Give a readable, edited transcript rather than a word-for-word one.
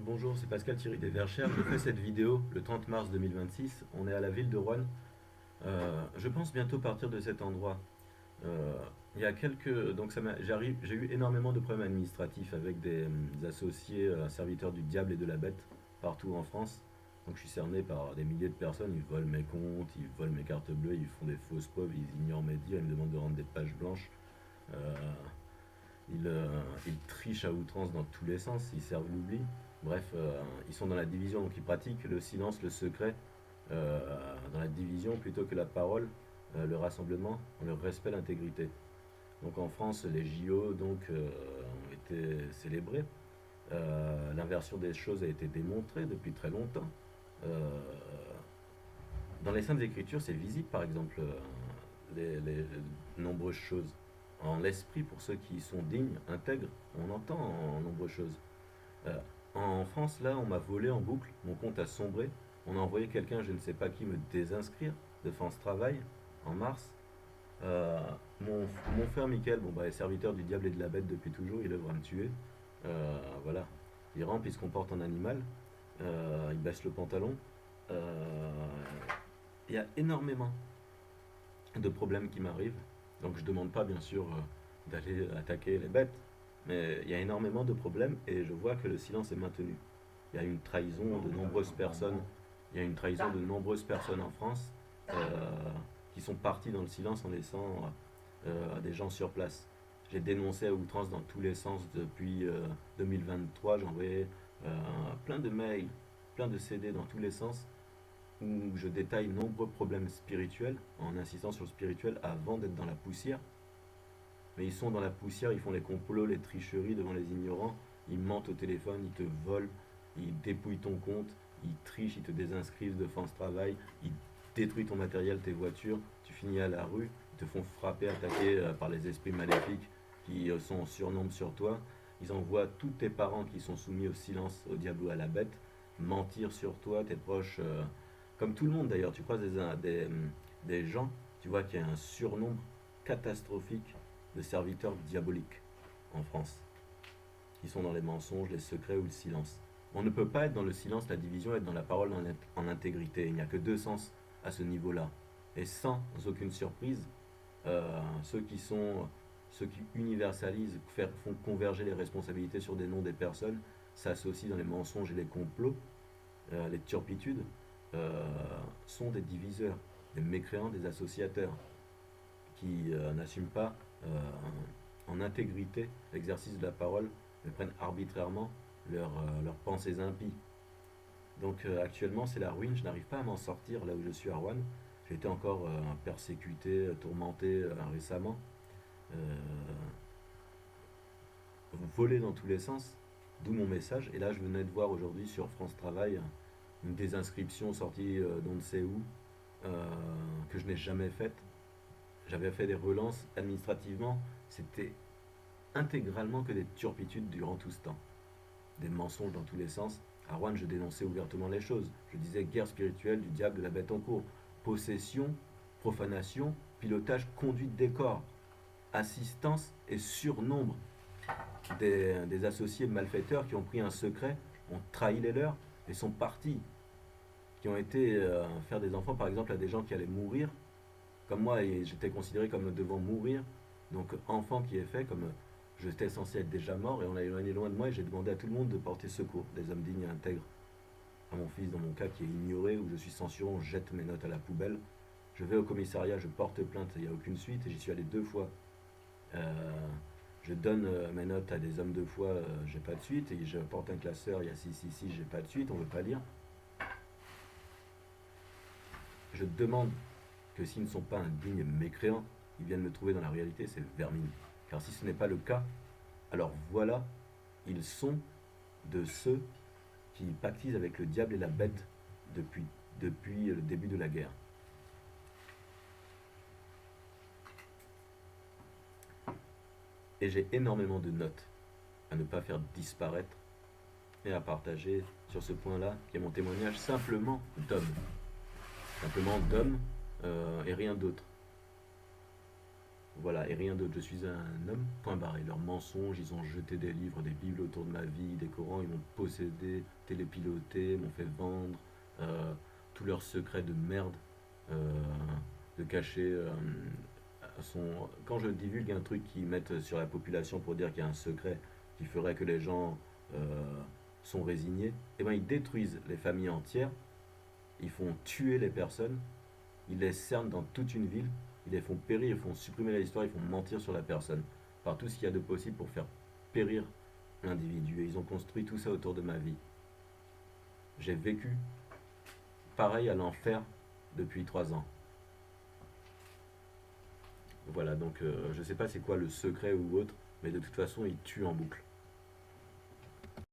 Bonjour, c'est Pascal Thierry des Verchères. Je fais cette vidéo le 30 mars 2026. On est à la ville de Rouen. Je pense bientôt partir de cet endroit. Euh, il y a quelques. Donc j'ai eu énormément de problèmes administratifs avec des associés serviteurs du diable et de la bête partout en France. Donc je suis cerné par des milliers de personnes. Ils volent mes comptes, ils volent mes cartes bleues, ils font des fausses preuves, ils ignorent mes dires, ils me demandent de rendre des pages blanches. Euh, ils trichent à outrance dans tous les sens, ils servent l'oubli. Bref, ils sont dans la division, donc ils pratiquent le silence, le secret, dans la division plutôt que la parole, le rassemblement, le respect, l'intégrité. Donc en France, les JO ont été célébrés. L'inversion des choses a été démontrée depuis très longtemps. Euh, dans les Saintes Écritures, c'est visible, par exemple, les nombreuses choses. En l'esprit, pour ceux qui sont dignes, intègres, on entend en nombreuses choses. Euh, en France, là, on m'a volé en boucle, mon compte a sombré. On a envoyé quelqu'un, je ne sais pas qui, me désinscrire de France Travail en mars. Euh, mon, mon frère Michael, bon bah, est serviteur du diable et de la bête depuis toujours, il œuvre à me tuer. Voilà. Il rampe, il se comporte en animal. Il baisse le pantalon. Euh, Il y a énormément de problèmes qui m'arrivent. Donc je ne demande pas bien sûr d'aller attaquer les bêtes, mais il y a énormément de problèmes et je vois que le silence est maintenu. Il y a une trahison de nombreuses personnes. Il y a une trahison de nombreuses personnes en France qui sont parties dans le silence en laissant des gens sur place. J'ai dénoncé à outrance dans tous les sens depuis 2023. J'ai envoyé plein de mails, plein de CD dans tous les sens où je détaille nombreux problèmes spirituels en insistant sur le spirituel avant d'être dans la poussière. Mais ils sont dans la poussière, ils font les complots, les tricheries devant les ignorants, ils mentent au téléphone, ils te volent, ils dépouillent ton compte, ils trichent, ils te désinscrivent de France Travail, ils détruisent ton matériel, tes voitures, tu finis à la rue, ils te font frapper, attaquer par les esprits maléfiques qui sont en surnombre sur toi. Ils envoient tous tes parents qui sont soumis au silence, au diable ou à la bête, mentir sur toi, tes proches, comme tout le monde d'ailleurs. Tu croises des gens, tu vois qu'il y a un surnombre catastrophique de serviteurs diaboliques en France, qui sont dans les mensonges, les secrets ou le silence. On ne peut pas être dans le silence, la division, être dans la parole en intégrité. Il n'y a que deux sens à ce niveau-là. Et sans aucune surprise, ceux qui sont ceux qui universalisent, font converger les responsabilités sur des noms des personnes, s'associent dans les mensonges et les complots, les turpitudes, sont des diviseurs, des mécréants, des associateurs qui n'assument pas en intégrité l'exercice de la parole, mais prennent arbitrairement leurs pensées impies. Donc actuellement c'est la ruine, je n'arrive pas à m'en sortir là où je suis à Rouen. J'ai été encore persécuté, tourmenté récemment, euh, volé dans tous les sens, d'où mon message. Et là je venais de voir aujourd'hui sur France Travail une désinscription sortie d'on ne sait où, euh, que je n'ai jamais faite. J'avais fait des relances administrativement, c'était intégralement que des turpitudes durant tout ce temps. Des mensonges dans tous les sens. À Rouen, je dénonçais ouvertement les choses. Je disais guerre spirituelle du diable de la bête en cours. Possession, profanation, pilotage, conduite des corps, assistance et surnombre des associés malfaiteurs qui ont pris un secret, ont trahi les leurs et sont partis. Qui ont été faire des enfants par exemple à des gens qui allaient mourir comme moi, et j'étais considéré comme devant mourir. Donc enfant qui est fait, comme j'étais censé être déjà mort, et on l'a éloigné loin de moi, et j'ai demandé à tout le monde de porter secours, des hommes dignes et intègres. À mon fils, dans mon cas, qui est ignoré, où je suis censuré, on jette mes notes à la poubelle. Je vais au commissariat, je porte plainte, il n'y a aucune suite, et j'y suis allé deux fois. Euh, je donne mes notes à des hommes de foi, j'ai pas de suite, et je porte un classeur, il y a si, j'ai pas de suite, on veut pas lire. Je demande que s'ils ne sont pas indignes et mécréants, ils viennent me trouver dans la réalité, c'est vermine. Car si ce n'est pas le cas, alors voilà, ils sont de ceux qui pactisent avec le diable et la bête depuis le début de la guerre. Et j'ai énormément de notes à ne pas faire disparaître et à partager sur ce point-là, qui est mon témoignage simplement d'homme. Simplement d'homme et rien d'autre. Voilà, et rien d'autre. Je suis un homme, point barré. Leurs mensonges, ils ont jeté des livres, des bibles autour de ma vie, des Corans, ils m'ont possédé, télépiloté, m'ont fait vendre, euh, tous leurs secrets de merde, euh, de cacher son... Quand je divulgue un truc qu'ils mettent sur la population pour dire qu'il y a un secret qui ferait que les gens sont résignés, eh ben ils détruisent les familles entières, ils font tuer les personnes, ils les cernent dans toute une ville, ils les font périr, ils font supprimer l'histoire, ils font mentir sur la personne, par tout ce qu'il y a de possible pour faire périr l'individu. Et ils ont construit tout ça autour de ma vie. J'ai vécu pareil à l'enfer depuis 3 ans. Voilà, donc je sais pas c'est quoi le secret ou autre, mais de toute façon, ils tuent en boucle.